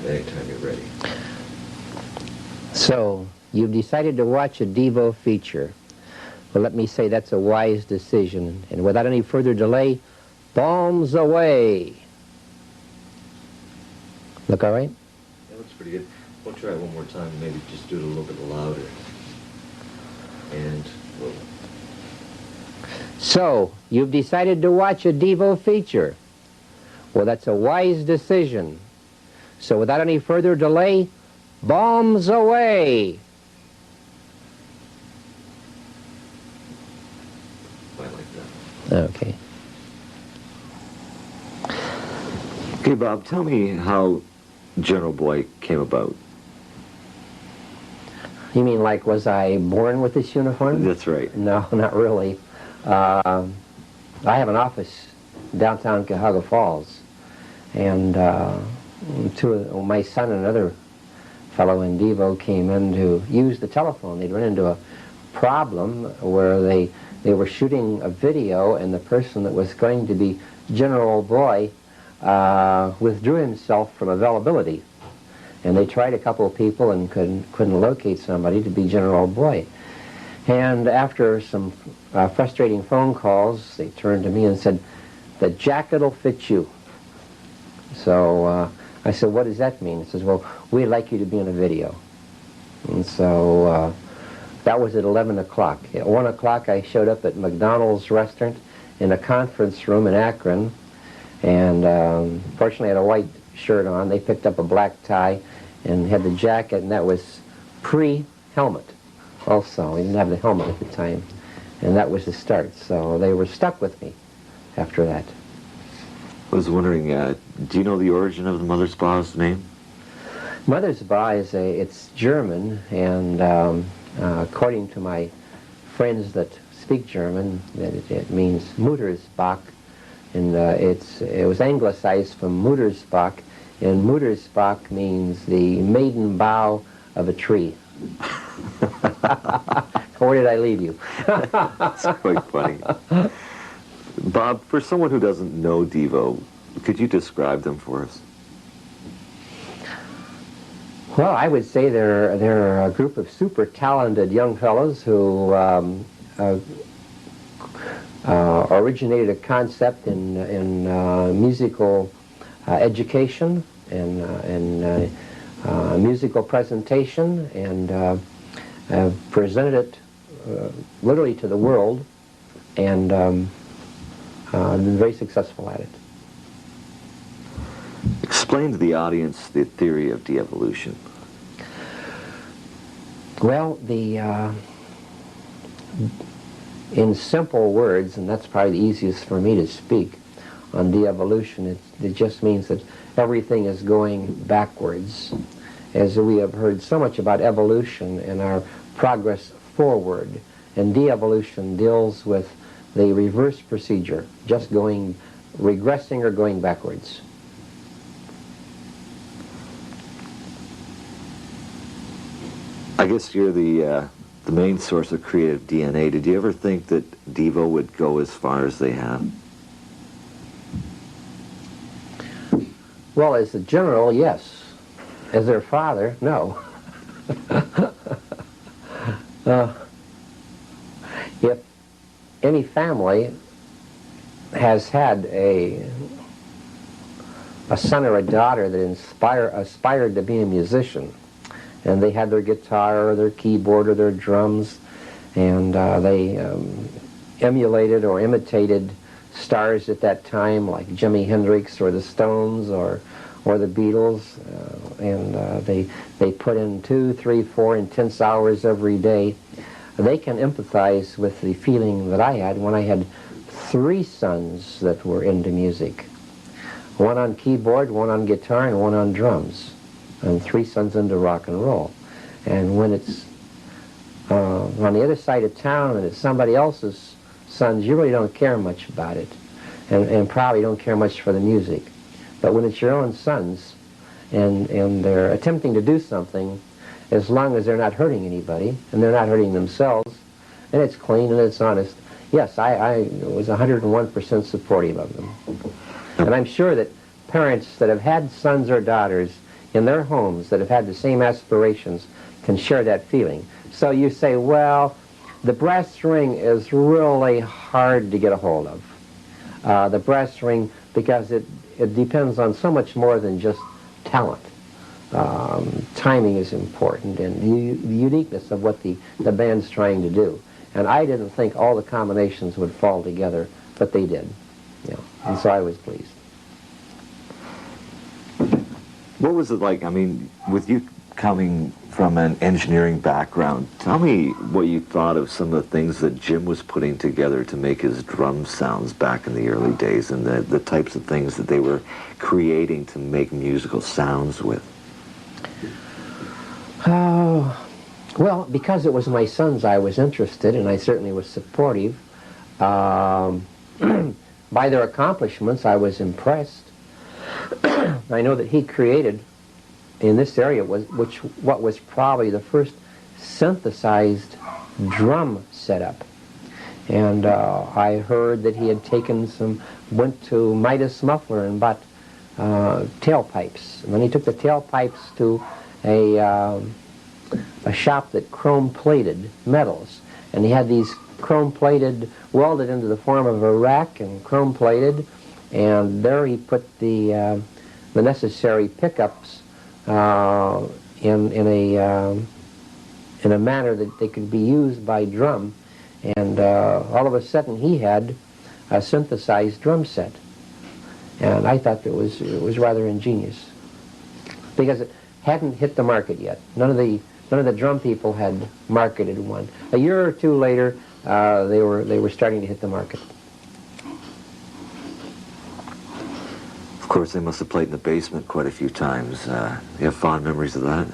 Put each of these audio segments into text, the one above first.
anytime you're ready. So, you've decided to watch a DEVO feature. Well, let me say that's a wise decision. And without any further delay, bombs away. Look all right? That looks pretty good. We'll try it one more time, maybe just do it a little bit louder. And we'll... So, you've decided to watch a DEVO feature. Well, that's a wise decision. So, without any further delay, bombs away. I like that. Okay. Okay, Bob, tell me how General Boy came about. You mean like, was I born with this uniform? That's right. No, not really. I have an office downtown Cuyahoga Falls, and my son and another fellow in DEVO came in to use the telephone. They'd run into a problem where they were shooting a video, and the person that was going to be General Boy withdrew himself from availability. And they tried a couple of people and couldn't locate somebody to be General Boy. And after some frustrating phone calls, they turned to me and said, "The jacket will fit you." So I said, "What does that mean?" He says, "Well, we'd like you to be in a video." And so that was at 11 o'clock. At 1 o'clock, I showed up at McDonald's restaurant in a conference room in Akron. And fortunately, I had a white shirt on. They picked up a black tie and had the jacket, and that was pre-helmet also. We didn't have the helmet at the time. And that was the start. So they were stuck with me after that. I was wondering, do you know the origin of the Mothersbaugh's name? Mothersbaugh it's German, and according to my friends that speak German, it means Mothersbaugh, and it was anglicized from Mothersbaugh, and Mothersbaugh means the maiden bough of a tree. Where did I leave you? That's quite funny. Bob, for someone who doesn't know DEVO, could you describe them for us? Well, I would say they're a group of super talented young fellows who originated a concept in musical education and musical presentation, and presented it literally to the world, and been very successful at it. Explain to the audience the theory of de-evolution. Well, in simple words, and that's probably the easiest for me to speak on de-evolution, it just means that everything is going backwards. As we have heard so much about evolution and our progress forward, and de-evolution deals with the reverse procedure, just regressing or going backwards. I guess you're the main source of creative DNA. Did you ever think that DEVO would go as far as they have? Well, as a general, yes. As their father, no. If any family has had a son or a daughter that aspired to be a musician, and they had their guitar or their keyboard or their drums, and they emulated or imitated stars at that time like Jimi Hendrix or the Stones or the Beatles, and they put in 2, 3, 4 intense hours every day. They can empathize with the feeling that I had when I had 3 sons that were into music. One on keyboard, one on guitar, and one on drums. And 3 sons into rock and roll. And when it's on the other side of town and it's somebody else's sons, you really don't care much about it, and probably don't care much for the music. But when it's your own sons and they're attempting to do something, as long as they're not hurting anybody and they're not hurting themselves, and it's clean and it's honest, yes, I was 101% supportive of them. And I'm sure that parents that have had sons or daughters in their homes that have had the same aspirations can share that feeling. So you say, well, the brass string is really hard to get a hold of. The brass string, because it depends on so much more than just talent. Timing is important, and the uniqueness of what the band's trying to do. And I didn't think all the combinations would fall together, but they did. And so I was pleased. What was it like, I mean, with you coming from an engineering background, tell me what you thought of some of the things that Jim was putting together to make his drum sounds back in the early days, and the types of things that they were creating to make musical sounds with. Well, because it was my sons, I was interested, and I certainly was supportive. By their accomplishments, I was impressed. I know that he created in this area what was probably the first synthesized drum setup. And I heard that he had went to Midas Muffler and bought tailpipes. And then he took the tailpipes to a shop that chrome-plated metals. And he had these chrome-plated, welded into the form of a rack and chrome-plated. And there he put the necessary pickups in a manner that they could be used by drum, and all of a sudden he had a synthesized drum set, and I thought it was rather ingenious because it hadn't hit the market yet. None of the drum people had marketed one. A year or two later, they were starting to hit the market. Of course, they must have played in the basement quite a few times. You have fond memories of that?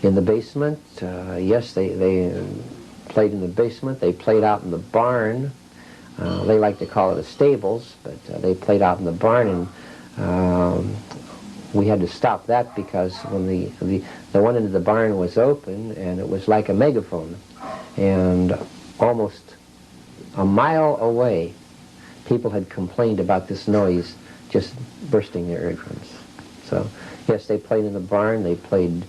In the basement, yes, they played in the basement. They played out in the barn. They like to call it a stables, but they played out in the barn, and we had to stop that because when the one end of the barn was open, and it was like a megaphone, and almost a mile away, people had complained about this noise just bursting their eardrums. So, yes, they played in the barn, they played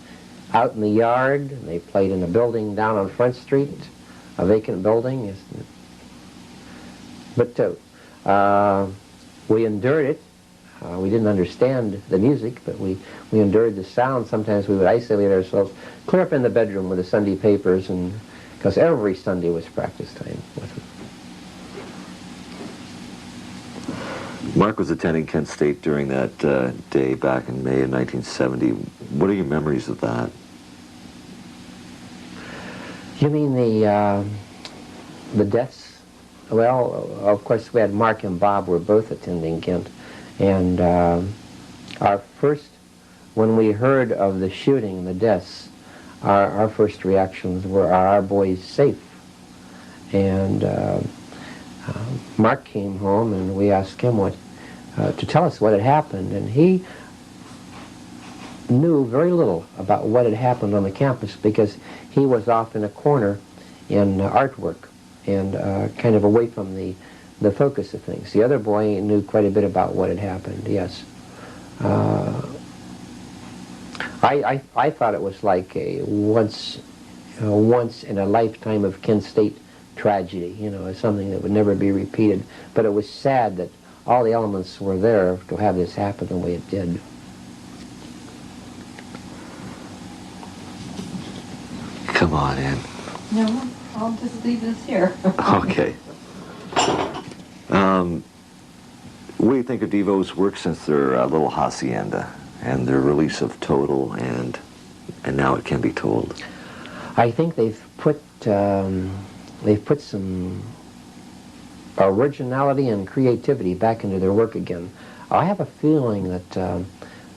out in the yard, and they played in a building down on Front Street, a vacant building. But we endured it. We didn't understand the music, but we endured the sound. Sometimes we would isolate ourselves, clear up in the bedroom with the Sunday papers, and because every Sunday was practice time with them. Mark was attending Kent State during that day back in May of 1970. What are your memories of that? You mean the deaths? Well, of course, we had Mark and Bob were both attending Kent. And our first, when we heard of the shooting and the deaths, our first reactions were, are our boys safe? And Mark came home and we asked him to tell us what had happened, and he knew very little about what had happened on the campus because he was off in a corner in artwork and kind of away from the focus of things. The other boy knew quite a bit about what had happened, yes. I thought it was like a once in a lifetime of Kent State tragedy, you know, something that would never be repeated. But it was sad that all the elements were there to have this happen the way it did. Come on in. No, I'll just leave this here. Okay. What do you think of DEVO's work since their Little Hacienda and their release of Total and Now It Can Be Told? I think they've put some originality and creativity back into their work again. I have a feeling that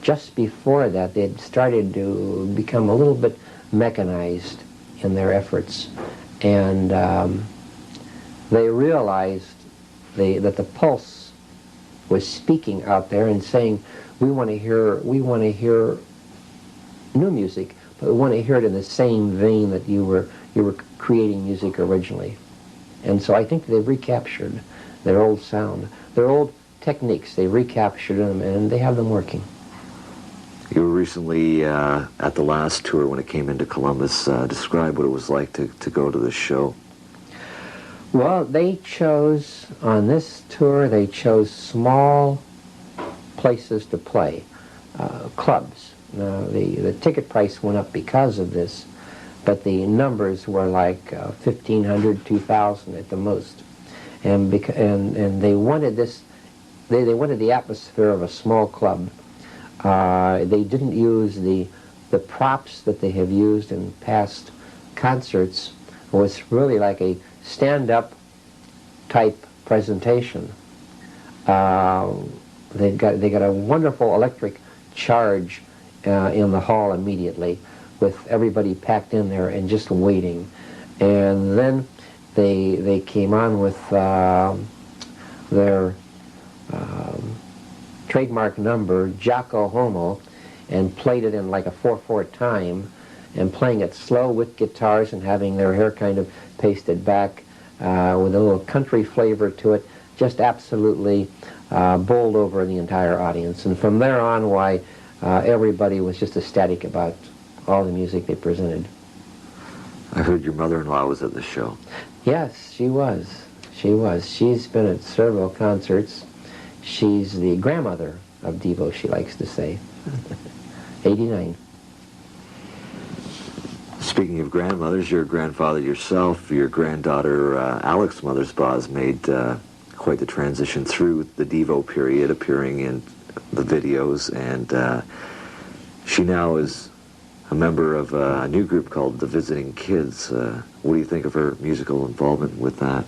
just before that they'd started to become a little bit mechanized in their efforts, and they realized that the pulse was speaking out there and saying, we want to hear new music, but we want to hear it in the same vein that you were creating music originally. And so I think they've recaptured their old sound, their old techniques. They recaptured them, and they have them working. You were recently at the last tour when it came into Columbus. Describe what it was like to go to the show. Well, they chose, on this tour, they chose small places to play, clubs. Now, the ticket price went up because of this, but the numbers were like 1,500, 2,000 at the most. And they wanted this, they wanted the atmosphere of a small club. They didn't use the props that they have used in past concerts. It was really like a stand-up type presentation. They got a wonderful electric charge in the hall immediately, with everybody packed in there and just waiting. And then they came on with their trademark number, Jocko Homo, and played it in like a 4/4 time, and playing it slow with guitars and having their hair kind of pasted back with a little country flavor to it, just absolutely bowled over the entire audience. And from there on, why, everybody was just ecstatic about all the music they presented. I heard your mother-in-law was at the show. Yes, she was. She was. She's been at several concerts. She's the grandmother of DEVO, she likes to say. 89. Speaking of grandmothers, your grandfather yourself, your granddaughter Alex Mothersbaugh has made quite the transition through the DEVO period, appearing in the videos, and she now is a member of a new group called the Visiting Kids. What do you think of her musical involvement with that?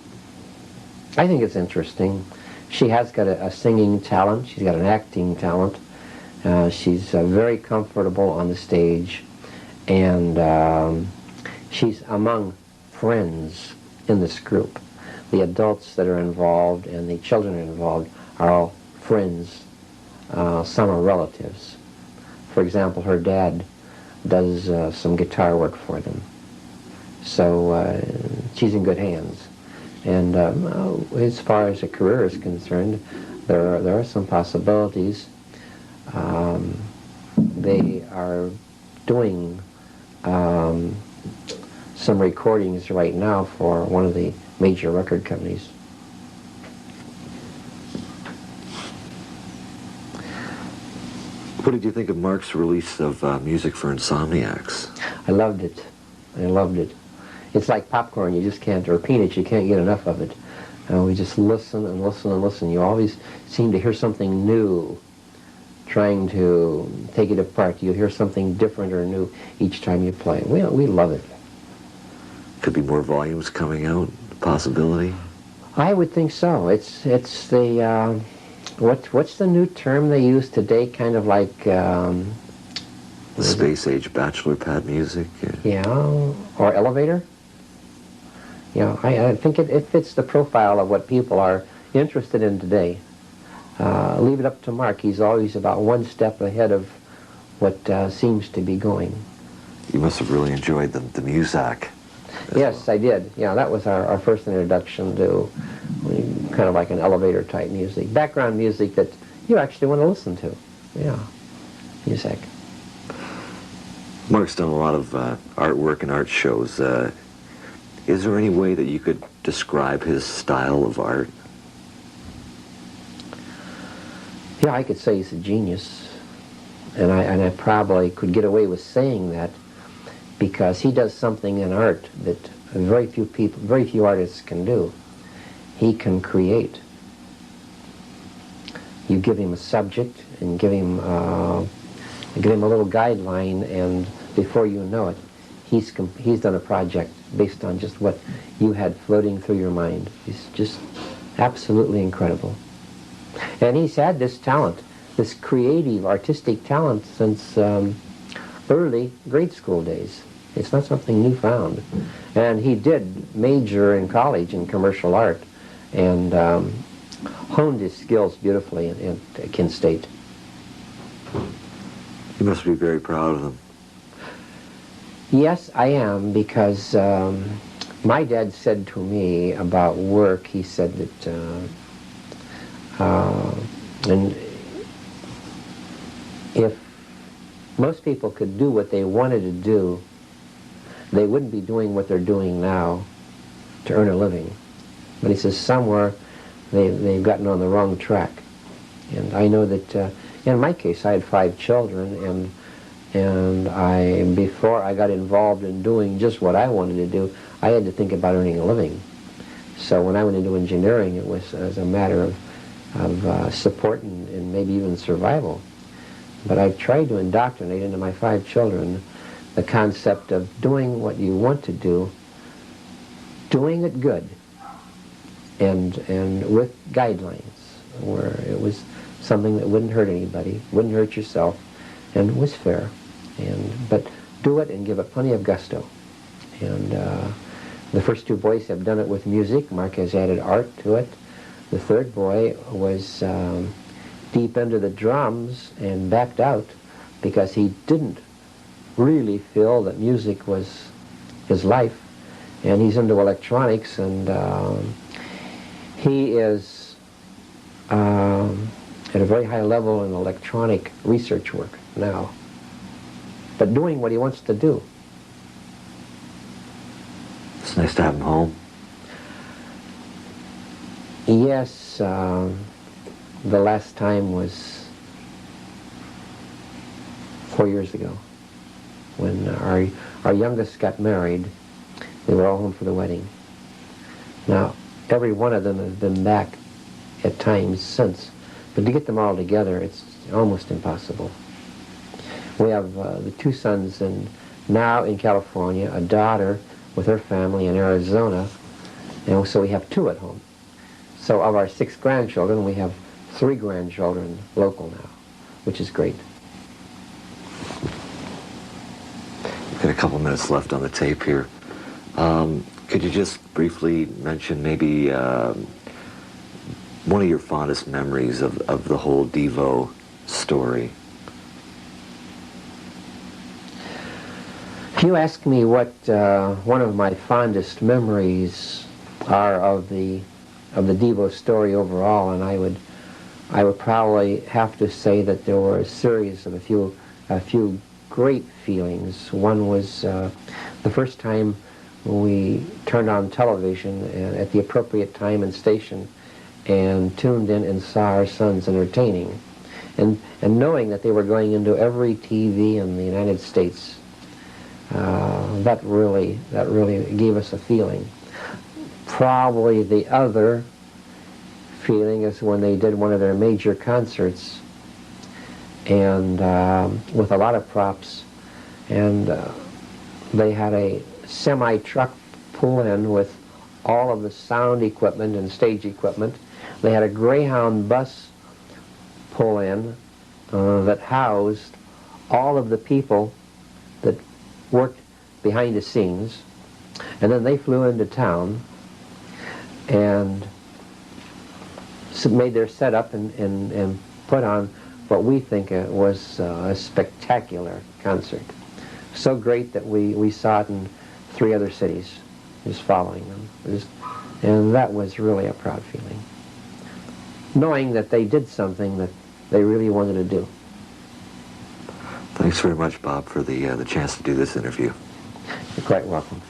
I think it's interesting. She has got a singing talent. She's got an acting talent. She's very comfortable on the stage, and she's among friends in this group. The adults that are involved and the children involved are all friends. Some are relatives. For example, her dad does some guitar work for them. So she's in good hands. And as far as a career is concerned, there are some possibilities. They are doing some recordings right now for one of the major record companies. What did you think of Mark's release of music for Insomniacs? I loved it. I loved it. It's like popcorn. You just can't, or peanuts, you can't get enough of it. We just listen and listen and listen. You always seem to hear something new, trying to take it apart. You hear something different or new each time you play. We love it. Could be more volumes coming out, possibility? I would think so. It's the, what's the new term they use today, kind of like... the space age bachelor pad music? Yeah, or elevator? Yeah, I think it fits the profile of what people are interested in today. Leave it up to Mark. He's always about one step ahead of what seems to be going. You must have really enjoyed the Muzak. Yes, well. I did. Yeah, that was our first introduction to kind of like an elevator type music. Background music that you actually want to listen to. Yeah, Muzak. Mark's done a lot of artwork and art shows. Is there any way that you could describe his style of art? Yeah, I could say he's a genius, and I probably could get away with saying that because he does something in art that very few artists can do. He can create. You give him a subject and give him a little guideline, and before you know it, he's done a project based on just what you had floating through your mind. He's just absolutely incredible. And he's had this talent, this creative, artistic talent since early grade school days. It's not something newfound. And he did major in college in commercial art and honed his skills beautifully at Kent State. You must be very proud of him. Yes, I am, because my dad said to me about work, he said that and if most people could do what they wanted to do, they wouldn't be doing what they're doing now to earn a living. But he says somewhere they've gotten on the wrong track. And I know that in my case I had 5 children, and before I got involved in doing just what I wanted to do, I had to think about earning a living. So when I went into engineering, it was as a matter of support and maybe even survival. But I tried to indoctrinate into my 5 children the concept of doing what you want to do, doing it good, and with guidelines, where it was something that wouldn't hurt anybody, wouldn't hurt yourself, and was fair. But do it and give it plenty of gusto. And the first 2 boys have done it with music. Mark has added art to it. The 3rd boy was deep into the drums and backed out because he didn't really feel that music was his life. And he's into electronics, and he is at a very high level in electronic research work now, but doing what he wants to do. It's nice to have him home. Yes, the last time was 4 years ago, when our youngest got married. They were all home for the wedding. Now, every one of them has been back at times since, but to get them all together, it's almost impossible. We have the 2 sons now in California, a daughter with her family in Arizona, and so we have 2 at home. So of our 6 grandchildren, we have 3 grandchildren local now, which is great. We've got a couple minutes left on the tape here. Could you just briefly mention maybe one of your fondest memories of the whole DEVO story? If you ask me what one of my fondest memories are of the DEVO story overall, and I would probably have to say that there were a series of a few great feelings. One was the first time we turned on television at the appropriate time and station and tuned in and saw our sons entertaining, and knowing that they were going into every TV in the United States. That really gave us a feeling. Probably the other feeling is when they did one of their major concerts, and with a lot of props, and they had a semi-truck pull in with all of the sound equipment and stage equipment. They had a Greyhound bus pull in that housed all of the people that worked behind the scenes, and then they flew into town and made their setup and put on what we think was a spectacular concert. So great that we saw it in 3 other cities, just following them. And that was really a proud feeling, knowing that they did something that they really wanted to do. Thanks very much, Bob, for the chance to do this interview. You're quite welcome.